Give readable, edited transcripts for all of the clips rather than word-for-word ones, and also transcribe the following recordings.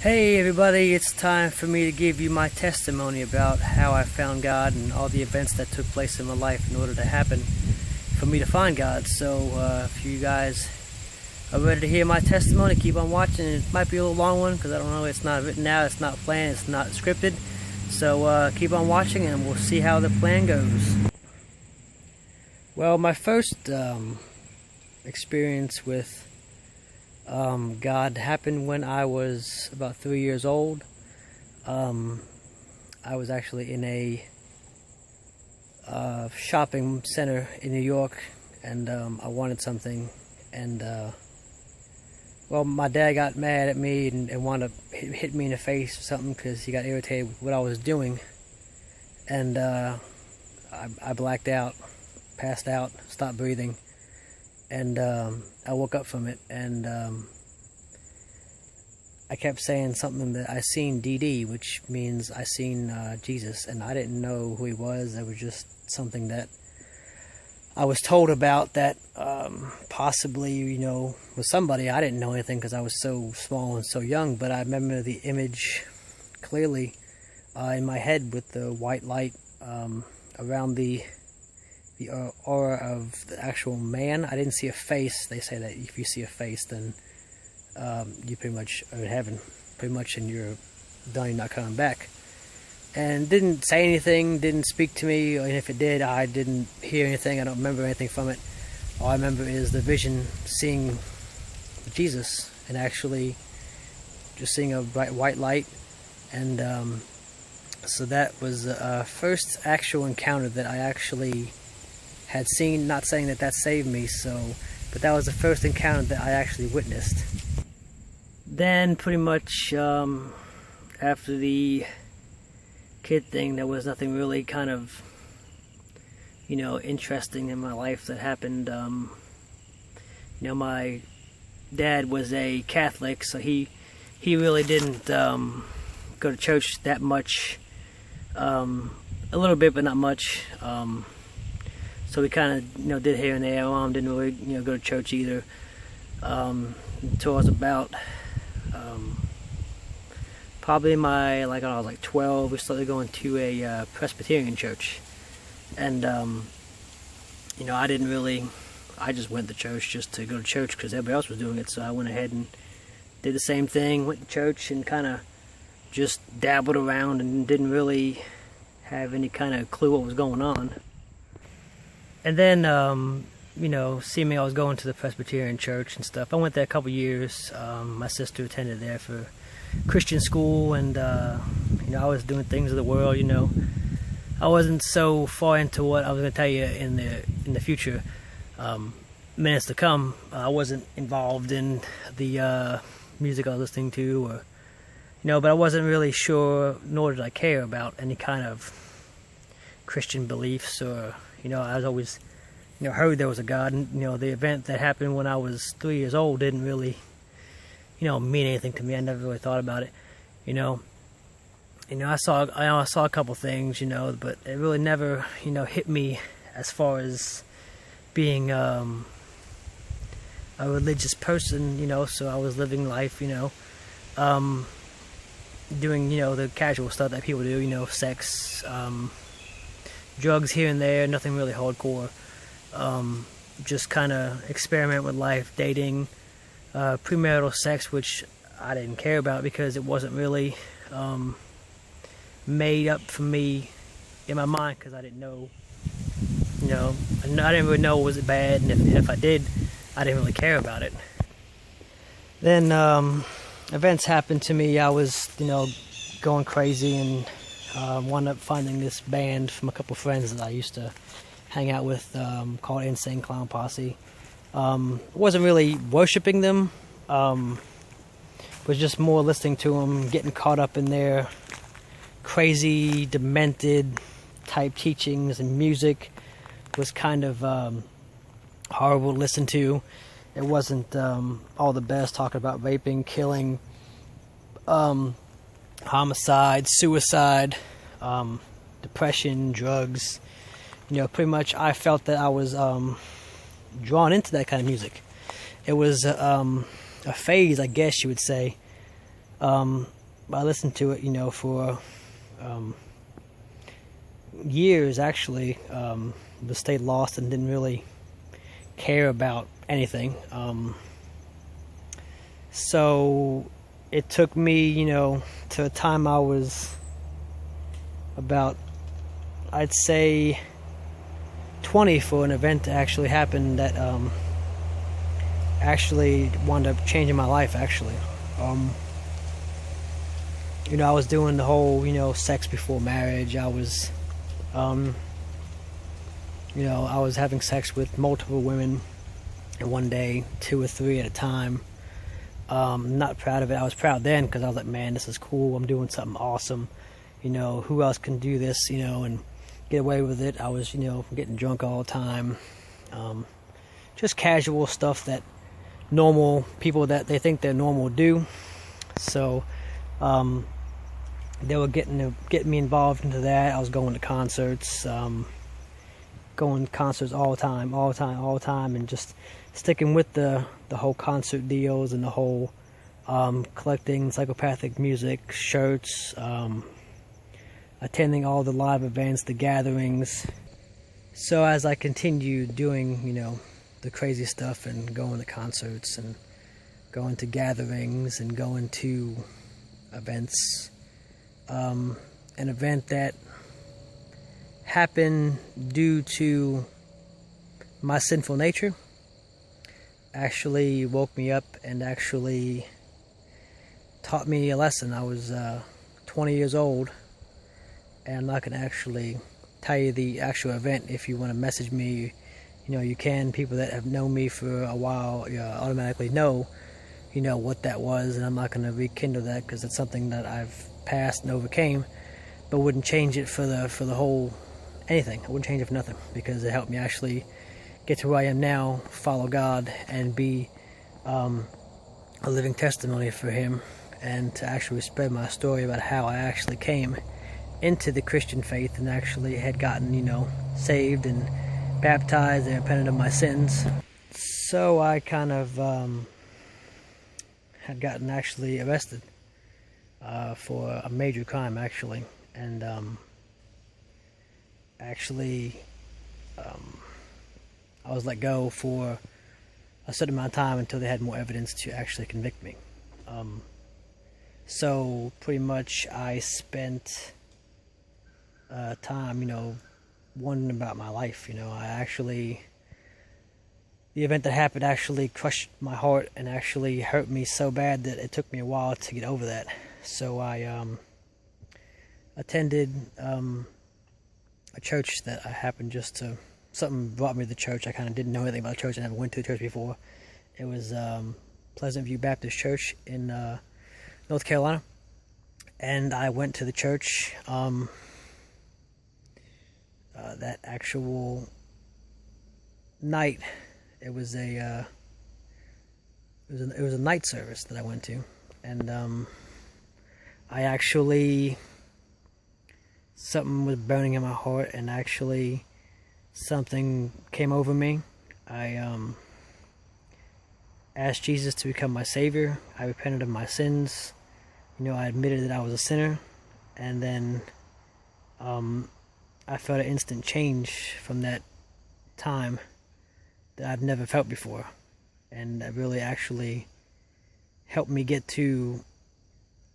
Hey everybody, it's time for me to give you my testimony about how I found God and all the events that took place in my life in order to happen for me to find God. So if you guys are ready to hear my testimony, keep on watching. It might be a little long one because I don't know, it's not written out, it's not planned, it's not scripted. So keep on watching and we'll see how the plan goes. Well, my first experience with God happened when I was about 3 years old. I was actually in a shopping center in New York, and I wanted something, and well, my dad got mad at me and wanted to hit me in the face or something because he got irritated with what I was doing, and I blacked out, passed out, stopped breathing. And I woke up from it, and I kept saying something that I seen DD, which means I seen Jesus, and I didn't know who he was. It was just something that I was told about that possibly, you know, was somebody. I didn't know anything because I was so small and so young, but I remember the image clearly in my head with the white light around the aura of the actual man. I didn't see a face. They say that if you see a face, then you pretty much are in heaven, pretty much, and you're done, you're not coming back. And didn't say anything, didn't speak to me, and if it did, I didn't hear anything. I don't remember anything from it. All I remember is the vision, seeing Jesus, and actually just seeing a bright white light. And so that was the first actual encounter that I actually had seen. Not saying that that saved me, but that was the first encounter that I actually witnessed. Then pretty much after the kid thing, there was nothing really kind of, you know, interesting in my life that happened. You know, my dad was a Catholic, so he really didn't go to church that much. A little bit, but not much. So we kind of, you know, did here and there. My mom didn't really, you know, go to church either. Until I was about probably I was like 12. We started going to a Presbyterian church, and you know, I just went to church just to go to church because everybody else was doing it. So I went ahead and did the same thing. Went to church and kind of just dabbled around and didn't really have any kind of clue what was going on. And then, you know, seeing me, I was going to the Presbyterian church and stuff. I went there a couple years. My sister attended there for Christian school, and, you know, I was doing things of the world, you know. I wasn't so far into what I was going to tell you in the future minutes to come. I wasn't involved in the music I was listening to, or, you know, but I wasn't really sure, nor did I care about any kind of Christian beliefs, or, you know, I was always, you know, heard there was a God, and, you know, the event that happened when I was 3 years old didn't really, you know, mean anything to me. I never really thought about it, you know. I saw a couple things, you know, but it really never, you know, hit me as far as being a religious person, you know. So I was living life, you know, doing, you know, the casual stuff that people do, you know, sex, drugs here and there, nothing really hardcore. Just kind of experiment with life, dating, premarital sex, which I didn't care about because it wasn't really made up for me in my mind, because I didn't know, you know, I didn't really know was it bad, and if I did, I didn't really care about it. Then events happened to me. I was, you know, going crazy, and wound up finding this band from a couple friends that I used to hang out with called Insane Clown Posse. Wasn't really worshiping them, was just more listening to them, getting caught up in their crazy, demented type teachings, and music was kind of horrible to listen to. It wasn't all the best, talking about raping, killing, homicide, suicide, depression, drugs. You know, pretty much I felt that I was drawn into that kind of music. It was a phase, I guess you would say, I listened to it, for years actually. But stayed lost and didn't really care about anything. So it took me, to a time I was about, I'd say, 20 for an event to actually happen that actually wound up changing my life, actually. I was doing the whole, sex before marriage. I was, I was having sex with multiple women in one day, 2 or 3 at a time. Not proud of it. I was proud then because I was like, man, this is cool. I'm doing something awesome. Who else can do this, and get away with it? I was, getting drunk all the time. Just casual stuff that normal people that they think they're normal do. So, they were getting me involved into that. I was going to concerts, all the time, and just sticking with the whole concert deals and the whole collecting psychopathic music, shirts, attending all the live events, the gatherings. So as I continued doing, the crazy stuff and going to concerts and going to gatherings and going to events, an event that happened due to my sinful nature actually woke me up and actually taught me a lesson. I was 20 years old, and I'm not going to actually tell you the actual event. If you want to message me, you can. People that have known me for a while automatically know, what that was, and I'm not going to rekindle that because it's something that I've passed and overcame, but wouldn't change it for the whole anything. I wouldn't change it for nothing because it helped me actually get to where I am now, follow God, and be a living testimony for Him, and to actually spread my story about how I actually came into the Christian faith and actually had gotten, saved and baptized and repented of my sins. So I kind of had gotten actually arrested for a major crime, actually, and I was let go for a certain amount of time until they had more evidence to actually convict me. So pretty much I spent time, wondering about my life. The event that happened actually crushed my heart and actually hurt me so bad that it took me a while to get over that. So I attended a church that I happened just to, something brought me to the church. I kind of didn't know anything about the church. I never went to the church before. It was Pleasant View Baptist Church in North Carolina. And I went to the church that actual night. It was a night service that I went to, and I actually, something was burning in my heart, and actually something came over me. I asked Jesus to become my Savior. I repented of my sins. I admitted that I was a sinner, and then I felt an instant change from that time that I've never felt before, and that really actually helped me get to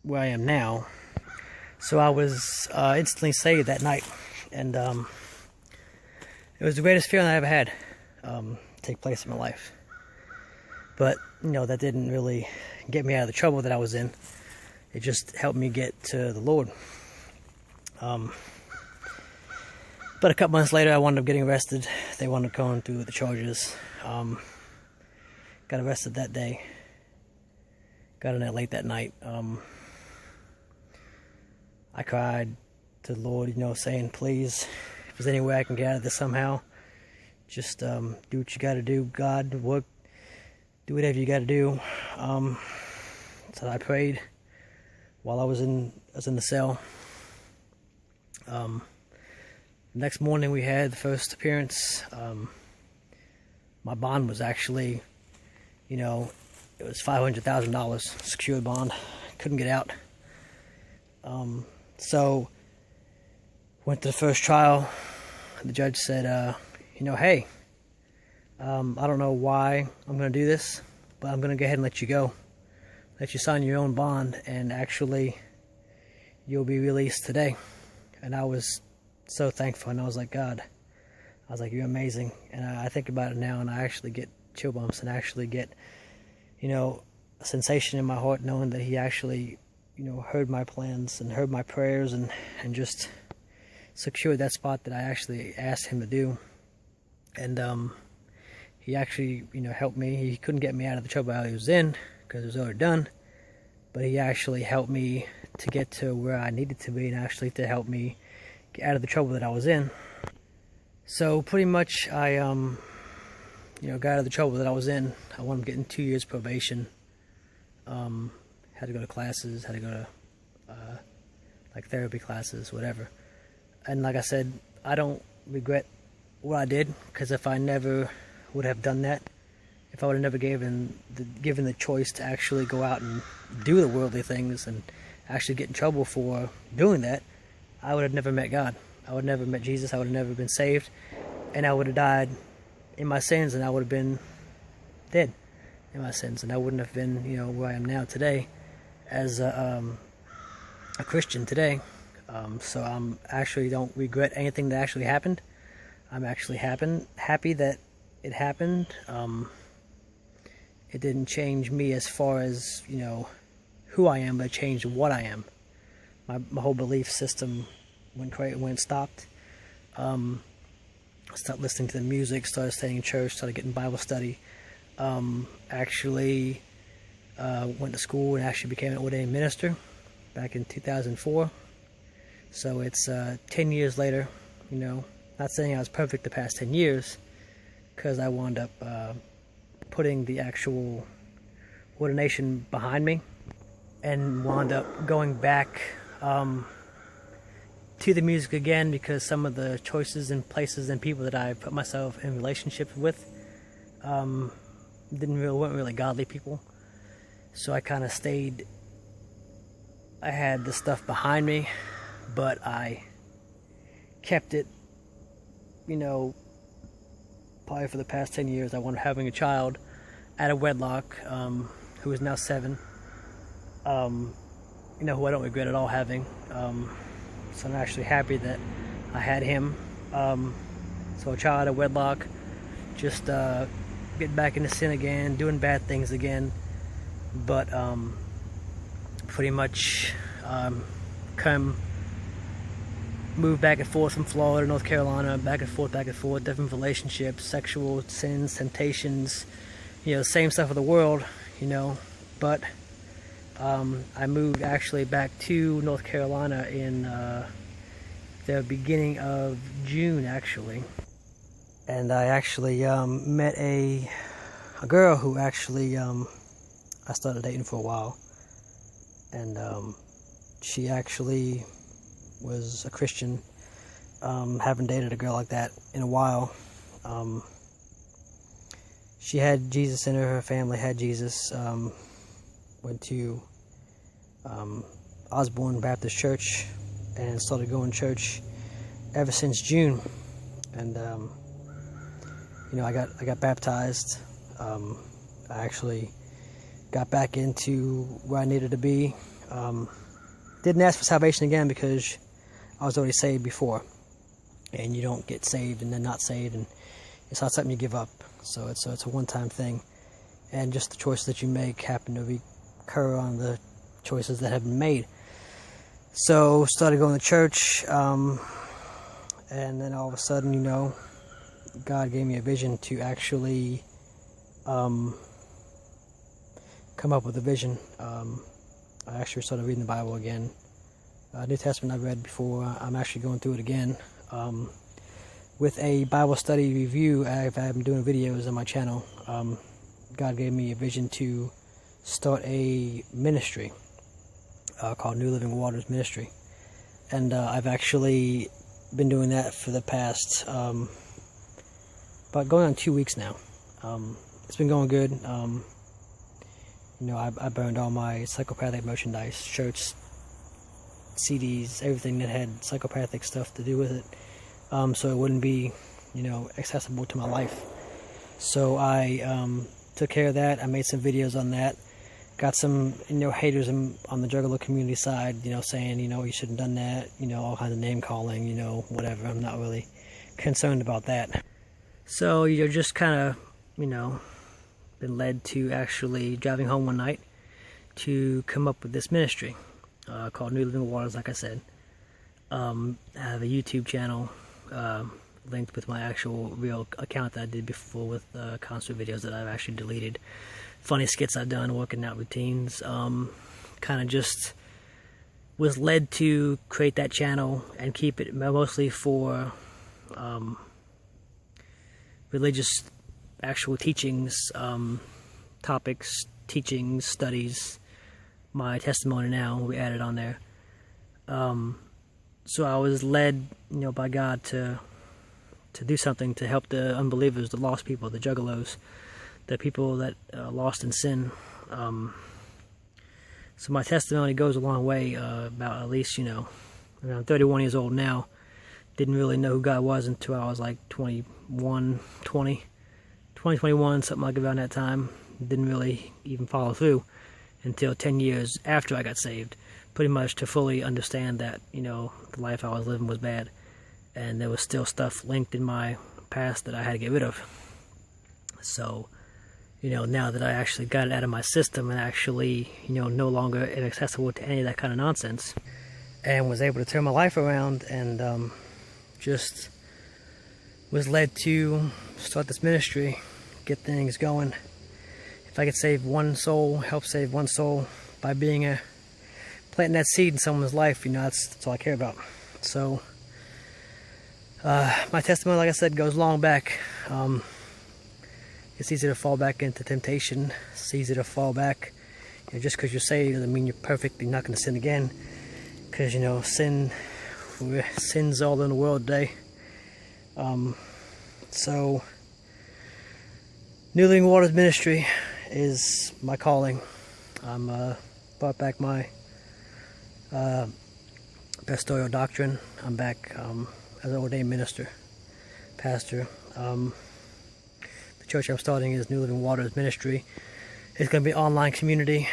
where I am now. So I was instantly saved that night, and it was the greatest feeling I ever had take place in my life. But that didn't really get me out of the trouble that I was in. It just helped me get to the Lord. But a couple months later, I wound up getting arrested. They wound up going through the charges. Got arrested that day. Got in there late that night. I cried to the Lord, saying, please, if there's any way I can get out of this somehow, just do what you got to do. God, work, do whatever you got to do. So I prayed while I was in the cell. Next morning we had the first appearance. My bond was actually, it was $500,000 secured bond couldn't get out. So went to the first trial. The judge said, hey, I don't know why I'm going to do this, but I'm going to go ahead and let you go. Let you sign your own bond, and actually you'll be released today. And I was so thankful, and I was like, God, I was like, you're amazing. And I think about it now, and I actually get chill bumps and actually get, a sensation in my heart knowing that he actually, heard my plans and heard my prayers and just secured that spot that I actually asked him to do. And he actually, helped me. He couldn't get me out of the trouble I was in because it was already done, but he actually helped me to get to where I needed to be and actually to help me get out of the trouble that I was in. So pretty much I got out of the trouble that I was in. I wound up getting 2 years probation. Had to go to classes, had to go to therapy classes, whatever. And like I said, I don't regret what I did, because if I never would have done that, if I would have never given the choice to actually go out and do the worldly things and actually get in trouble for doing that, I would have never met God. I would have never met Jesus. I would have never been saved, and I would have died in my sins, and I would have been dead in my sins, and I wouldn't have been, where I am now today as a Christian today. So I'm actually don't regret anything that actually happened. I'm actually happy that it happened. It didn't change me as far as, who I am, but it changed what I am. My whole belief system when stopped. Stopped listening to the music, started staying in church, started getting Bible study. Actually went to school and actually became an ordained minister back in 2004. So it's 10 years later, not saying I was perfect the past 10 years, because I wound up putting the actual ordination behind me and wound up going back to the music again, because some of the choices and places and people that I put myself in relationships with weren't really godly people. So I kind of stayed. I had the stuff behind me, but I kept it, probably for the past 10 years. I wound up having a child out of wedlock, who is now 7, who I don't regret at all having. So I'm actually happy that I had him. So a child out of wedlock, just getting back into sin again, doing bad things again, but pretty much moved back and forth from Florida, North Carolina, back and forth, different relationships, sexual sins, temptations, same stuff of the world, but I moved actually back to North Carolina in the beginning of June, actually. And I actually met a girl who actually I started dating for a while, and she actually was a Christian. Haven't dated a girl like that in a while. She had Jesus in her family had Jesus. Went to Osborne Baptist Church and started going to church ever since June. And I got baptized. I actually got back into where I needed to be. Didn't ask for salvation again because I was already saved before, and you don't get saved and then not saved, and it's not something you give up. So it's a one-time thing, and just the choices that you make happen to recur on the choices that have been made. So started going to church, and then all of a sudden, God gave me a vision to actually come up with a vision. I actually started reading the Bible again. New Testament I've read before. I'm actually going through it again. With a Bible study review, I've been doing videos on my channel. God gave me a vision to start a ministry called New Living Waters Ministry. And I've actually been doing that for the past about going on 2 weeks now. It's been going good. You know, I burned all my psychopathic merchandise, shirts, CDs, everything that had psychopathic stuff to do with it, so it wouldn't be, you know, accessible to my life. So I took care of that. I made some videos on that. Got some, you know, haters on the Juggalo community side, you know, saying, you know, you shouldn't have done that, you know, all kinds of name calling, you know, whatever. I'm not really concerned about that. So you're just kind of, you know, been led to actually driving home one night to come up with this ministry called New Living Waters, like I said. I have a YouTube channel linked with my actual real account that I did before with concert videos that I've actually deleted. Funny skits I've done, working out routines. Kind of just was led to create that channel and keep it mostly for religious actual teachings, topics, teachings, studies. My testimony now we added on there. So I was led, you know, by God to do something to help the unbelievers, the lost people, the juggalos, the people that lost in sin. So my testimony goes a long way about, at least, you know, I'm 31 years old now. Didn't really know who God was until I was like 21, something like around that time. Didn't really even follow through until 10 years after I got saved, pretty much to fully understand that, you know, the life I was living was bad, and there was still stuff linked in my past that I had to get rid of. So, you know, now that I actually got it out of my system and actually, you know, no longer inaccessible to any of that kind of nonsense, and was able to turn my life around, and just was led to start this ministry, get things going. If I could save one soul, help save one soul by being planting that seed in someone's life, you know, that's all I care about. So my testimony, like I said, goes long back. It's easy to fall back into temptation. It's easy to fall back. You know, just because you're saved doesn't mean you're perfect. You're not going to sin again. Because, you know, sin's all in the world today. So, New Living Waters Ministry is my calling. I'm brought back my pastoral doctrine. I'm back as an ordained minister, pastor. The church I'm starting is New Living Waters Ministry. It's going to be an online community.